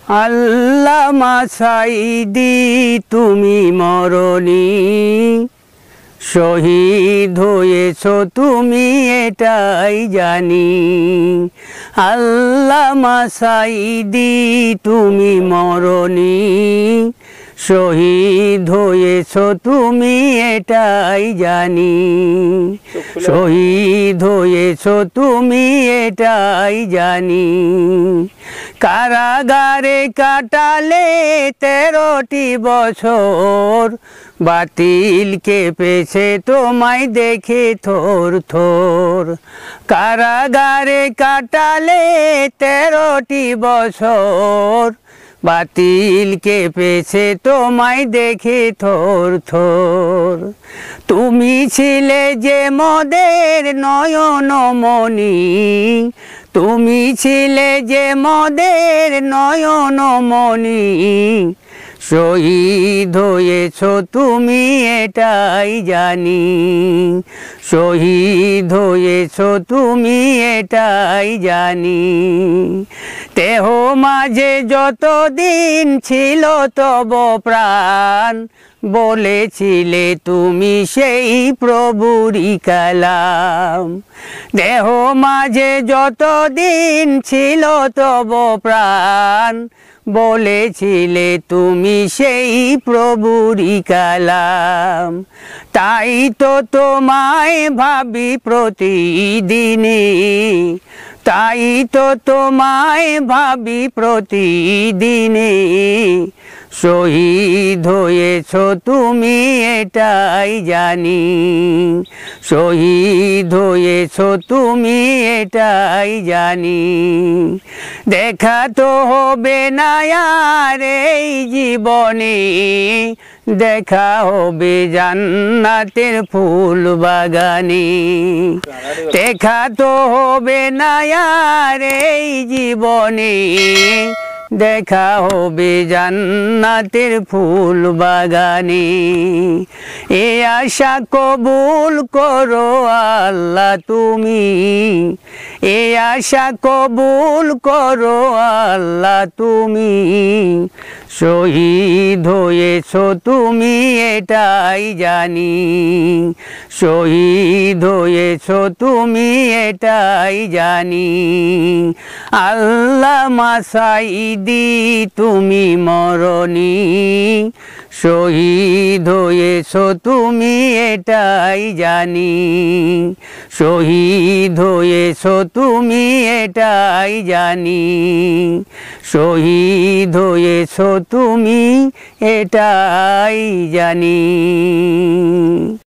আল্লামা সাঈদী তুমি মরণী, শহীদ হয়েছো তুমি এটাই জানি। আল্লামা সাঈদী তুমি মরণী, শহীদ হয়েছো তুমি এটাই জানি। শহীদ হয়েছো তুমি এটাই জানি। কারাগারে কাটালে 13টি বছর, বাতিল কেঁপেছে তোমায় দেখে থর থর। কারাগারে কাটালে 13টি বছর, বাতিল কেঁপেছে তোমায় দেখে থর থর। তুমি ছিলে যে মোদের নয়নমণি, তুমি ছিলে যে মোদের নয়নমণি, শহীদ হয়েছো তুমি এটাই জানি। শহীদ হয়েছো তুমি এটাই জানি। দেহ মাঝে যতদিন ছিল তব প্রাণ, বলেছিলে তুমি সেই প্রভুরই কালাম। দেহ মাঝে যতদিন ছিল তব প্রাণ, বলেছিলে তুমি সেই প্রভুরই কালাম। তাই তো তোমায় ভাবি প্রতিদিনে, তাই তো তোমায় ভাবি প্রতিদিনে। শহীদ হয়েছো তুমি এটাই জানি। শহীদ হয়েছো তুমি এটাই জানি। দেখা তো হবে না আর এই জীবনে, দেখা হবে জান্নাতের ফুল বাগানে। দেখা তো হবে না আর এই জীবনে, দেখা হবে জান্নাতের ফুল বাগানে। এ আশা কবুল করো আল্লাহ তুমি, এ আশা কবুল করো আল্লাহ তুমি। শহীদ হয়েছো তুমি এটাই জানি। শহীদ হয়েছো তুমি এটাই জানি। আল্লামা সাঈদী তুমি মরণী, শহীদ হয়েছো তুমি এটাই জানি। শহীদ হয়েছো তুমি এটাই জানি। শহীদ হয়েছো তুমি এটাই জানি।